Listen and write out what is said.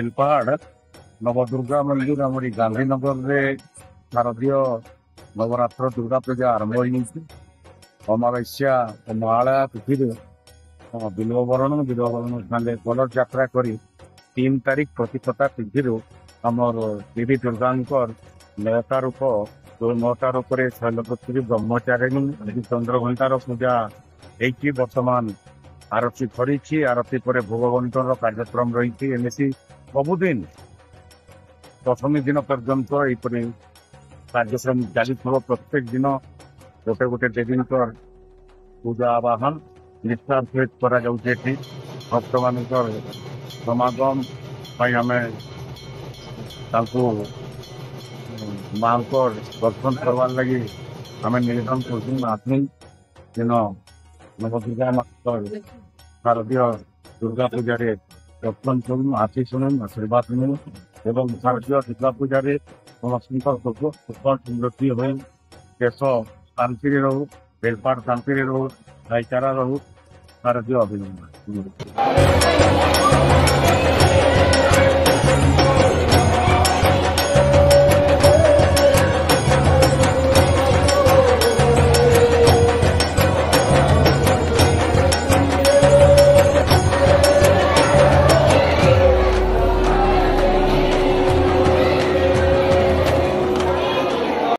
बेलपाड़ नवदुर्गा मंदिर आमरी गांधीनगर में शारदीय नवरात्र दुर्गा पूजा आरंभ हो अमावस्या महालया तिथि बिल्ववरण स्थान कलर यात्रा कर 3 तारीख प्रतिपदा तिथि आमर देवी दुर्गा 9टा रूप जो 9टा रूप शैलपुत्री ब्रह्मचारिणी चंद्रघंटार पूजा होती वर्तमान आरती सरी आरती पर भोग बंटन कार्यक्रम रही एमसी सबुदिन दशमी दिन पर्यंत यहपरी कार्यक्रम चली प्रत्येक दिन गोटे गोटे देवी पूजा आवाहन निष्ठा सहित कर भक्त मान समागम आम माँ दर्शन करवार लगी आम निवेदन कर दिन नवदुर्गा शारदीय दुर्गा पूजा दर्शन करूँ आशीष शुणु आशीर्वाद शुणु एवं शारदीय दुर्गा पूजा समस्त सुख समृद्धि हो देश शांति रहू बेलपाड़ शांति रहू भाईचारा रहू शारदीय अभिनंदन।